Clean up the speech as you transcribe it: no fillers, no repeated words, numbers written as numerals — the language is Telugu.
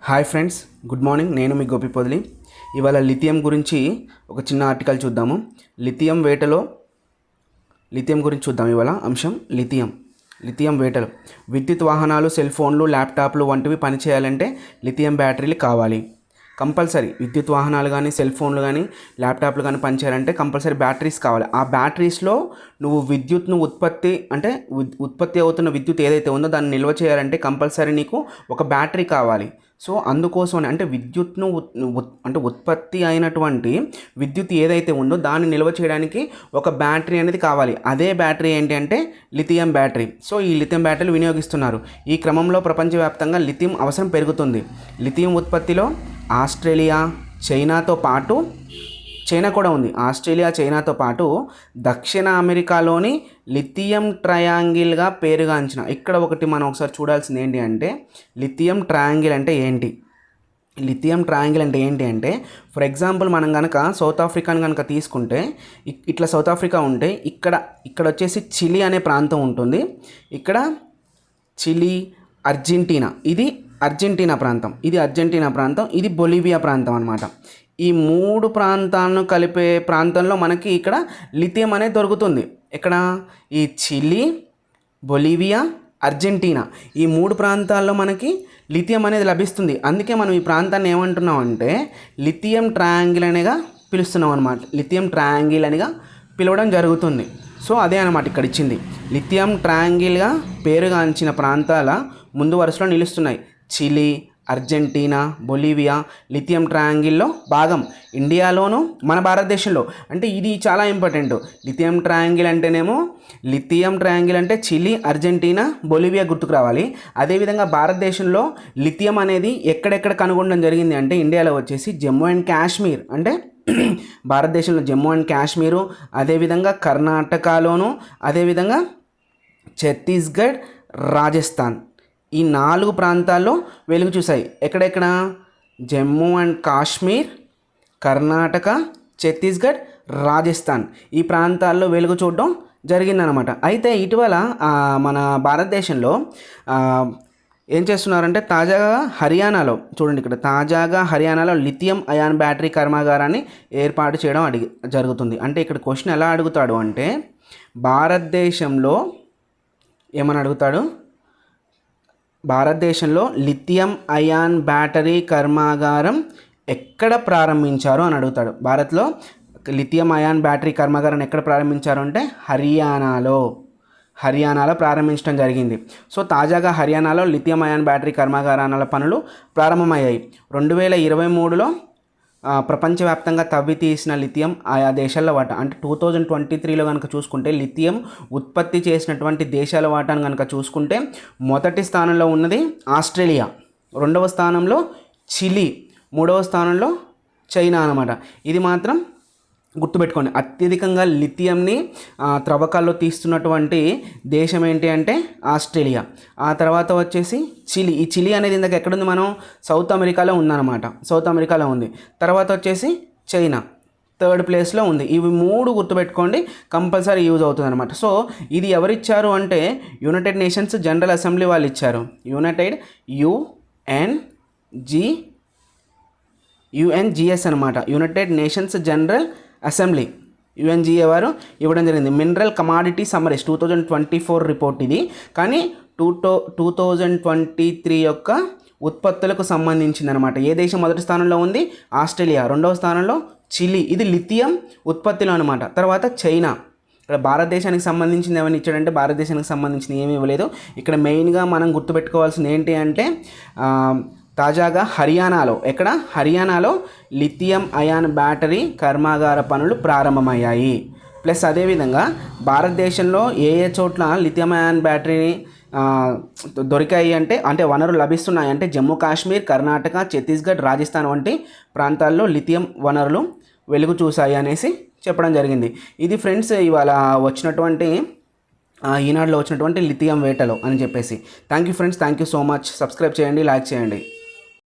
Hi friends, good morning. నేను మీ గోపి పొదిలి. ఇవాళ లిథియం గురించి ఒక చిన్న ఆర్టికల్ చూద్దాము. లిథియం వేటలో లిథియం గురించి చూద్దాం. ఇవాళ అంశం లిథియం వేటలు. విద్యుత్ వాహనాలు, సెల్ ఫోన్లు, ల్యాప్టాప్లు వంటివి పనిచేయాలంటే లిథియం బ్యాటరీలు కావాలి. కంపల్సరీ విద్యుత్ వాహనాలు కానీ, సెల్ ఫోన్లు కానీ, ల్యాప్టాప్లు కానీ పనిచేయాలంటే కంపల్సరీ బ్యాటరీస్ కావాలి. ఆ బ్యాటరీస్లో నువ్వు విద్యుత్ను ఉత్పత్తి అవుతున్న విద్యుత్ ఏదైతే ఉందో దాన్ని నిల్వ చేయాలంటే కంపల్సరీ నీకు ఒక బ్యాటరీ కావాలి. సో అందుకోసం అంటే విద్యుత్ను ఉత్పత్తి అయినటువంటి విద్యుత్ ఏదైతే ఉందో దాన్ని నిల్వ చేయడానికి ఒక బ్యాటరీ అనేది కావాలి. అదే బ్యాటరీ ఏంటి అంటే లిథియం బ్యాటరీ. సో ఈ లిథియం బ్యాటరీలు వినియోగిస్తున్నారు. ఈ క్రమంలో ప్రపంచవ్యాప్తంగా లిథియం అవసరం పెరుగుతుంది. లిథియం ఉత్పత్తిలో ఆస్ట్రేలియా, చైనా కూడా ఉంది. ఆస్ట్రేలియా, చైనాతో పాటు దక్షిణ అమెరికాలోని లిథియం ట్రయాంగిల్గా పేరుగాంచిన. ఇక్కడ ఒకటి మనం ఒకసారి చూడాల్సింది ఏంటి అంటే లిథియం ట్రయాంగిల్ అంటే ఏంటి. లిథియం ట్రయాంగిల్ అంటే ఏంటి అంటే ఫర్ ఎగ్జాంపుల్ మనం కనుక సౌత్ ఆఫ్రికాని కనుక తీసుకుంటే ఇట్లా సౌత్ ఆఫ్రికా ఉంటే ఇక్కడ వచ్చేసి చిలీ అనే ప్రాంతం ఉంటుంది. ఇక్కడ చిలీ, అర్జెంటీనా, ఇది అర్జెంటీనా ప్రాంతం, ఇది బొలివియా ప్రాంతం అనమాట. ఈ మూడు ప్రాంతాలను కలిపే ప్రాంతంలో మనకి ఇక్కడ లిథియం అనేది దొరుకుతుంది. ఇక్కడ ఈ చిలీ, బొలివియా, అర్జెంటీనా ఈ మూడు ప్రాంతాల్లో మనకి లిథియం అనేది లభిస్తుంది. అందుకే మనం ఈ ప్రాంతాన్ని ఏమంటున్నాం అంటే లిథియం ట్రయాంగిల్ అనేగా పిలుస్తున్నాం అనమాట. లిథియం ట్రయాంగిల్ అనిగా పిలవడం జరుగుతుంది. సో అదే అనమాట ఇక్కడ ఇచ్చింది. లిథియం ట్రయాంగిల్గా పేరుగాంచిన ప్రాంతాల ముందు వరుసలో నిలుస్తున్నాయి. చిలీ, అర్జెంటీనా, బొలివియా లిథియం ట్రయాంగిల్లో భాగం. ఇండియాలోను మన భారతదేశంలో అంటే ఇది చాలా ఇంపార్టెంట్. లిథియం ట్రయాంగిల్ అంటే చిలీ, అర్జెంటీనా, బొలివియా గుర్తుకు రావాలి. అదేవిధంగా భారతదేశంలో లిథియం అనేది ఎక్కడెక్కడ కనుగొనడం జరిగింది అంటే ఇండియాలో వచ్చేసి జమ్మూ అండ్ కాశ్మీర్, అంటే భారతదేశంలో జమ్మూ అండ్ కాశ్మీరు, అదేవిధంగా కర్ణాటకలోను, అదేవిధంగా ఛత్తీస్గఢ్, రాజస్థాన్ ఈ 4 ప్రాంతాల్లో వెలుగు చూశాయి. ఎక్కడెక్కడ? జమ్మూ అండ్ కాశ్మీర్, కర్ణాటక, ఛత్తీస్గఢ్, రాజస్థాన్ ఈ ప్రాంతాల్లో వెలుగు చూడడం జరిగిందనమాట. అయితే ఇటీవల మన భారతదేశంలో ఏం చేస్తున్నారంటే తాజాగా హర్యానాలో చూడండి, ఇక్కడ తాజాగా హర్యానాలో లిథియం అయాన్ బ్యాటరీ కర్మాగారాన్ని ఏర్పాటు చేయడం జరుగుతుంది. అంటే ఇక్కడ క్వశ్చన్ ఎలా అడుగుతాడు అంటే భారతదేశంలో ఏమని అడుగుతాడు, భారతదేశంలో లిథియం అయాన్ బ్యాటరీ కర్మాగారం ఎక్కడ ప్రారంభించారు అని అడుగుతాడు. భారత్లో లిథియం అయాన్ బ్యాటరీ కర్మాగారం ఎక్కడ ప్రారంభించారు అంటే హర్యానాలో ప్రారంభించడం జరిగింది. సో తాజాగా హర్యానాలో లిథియం అయాన్ బ్యాటరీ కర్మాగారాల పనులు ప్రారంభమయ్యాయి. 2023లో ప్రపంచవ్యాప్తంగా తవ్వి తీసిన లిథియం ఆయా దేశాల వాటా అంటే 2023లో కనుక చూసుకుంటే లిథియం ఉత్పత్తి చేసినటువంటి దేశాల వాటాను కనుక చూసుకుంటే మొదటి స్థానంలో ఉన్నది ఆస్ట్రేలియా, రెండవ స్థానంలో చిలీ, మూడవ స్థానంలో చైనా అనమాట. ఇది మాత్రం గుర్తుపెట్టుకోండి. అత్యధికంగా లిథియంని త్రవ్వకాల్లో తీస్తున్నటువంటి దేశం ఏంటి అంటే ఆస్ట్రేలియా. ఆ తర్వాత వచ్చేసి చిలీ. ఈ చిలీ అనేది ఇందాక ఎక్కడుంది, మనం సౌత్ అమెరికాలో ఉంది. తర్వాత వచ్చేసి చైనా థర్డ్ ప్లేస్లో ఉంది. ఇవి 3 గుర్తుపెట్టుకోండి, కంపల్సరీ యూజ్ అవుతుంది అనమాట. సో ఇది ఎవరిచ్చారు అంటే యునైటెడ్ నేషన్స్ జనరల్ అసెంబ్లీ వాళ్ళు ఇచ్చారు. యుఎన్జిఎస్ అనమాట, United nations general assembly, UNGA వారు ఇవ్వడం జరిగింది. మినరల్ కమాడిటీ సమ్మరీస్ 2024 రిపోర్ట్ ఇది. కానీ 2023 యొక్క ఉత్పత్తులకు సంబంధించింది అనమాట. ఏ దేశం మొదటి స్థానంలో ఉంది? ఆస్ట్రేలియా. రెండవ స్థానంలో చిలీ, ఇది లిథియం ఉత్పత్తిలో అనమాట. తర్వాత చైనా. ఇక్కడ భారతదేశానికి సంబంధించింది ఏమైనా ఇచ్చాడంటే భారతదేశానికి సంబంధించింది ఏమీ ఇవ్వలేదు. ఇక్కడ మెయిన్గా మనం గుర్తుపెట్టుకోవాల్సింది ఏంటి అంటే తాజాగా హర్యానాలో లిథియం అయాన్ బ్యాటరీ కర్మాగార పనులు ప్రారంభమయ్యాయి. ప్లస్ అదేవిధంగా భారతదేశంలో ఏ చోట్ల లిథియం అయాన్ బ్యాటరీని దొరికాయి అంటే వనరులు లభిస్తున్నాయి అంటే జమ్మూ కాశ్మీర్, కర్ణాటక, ఛత్తీస్గఢ్, రాజస్థాన్ వంటి ప్రాంతాల్లో లిథియం వనరులు వెలుగు చూశాయి అనేసి చెప్పడం జరిగింది. ఇది ఫ్రెండ్స్ ఇవాళ ఈనాడులో వచ్చినటువంటి లిథియం వేటలో అని చెప్పేసి. Thank you friends, thank you so much. Subscribe చేయండి, లైక్ చేయండి.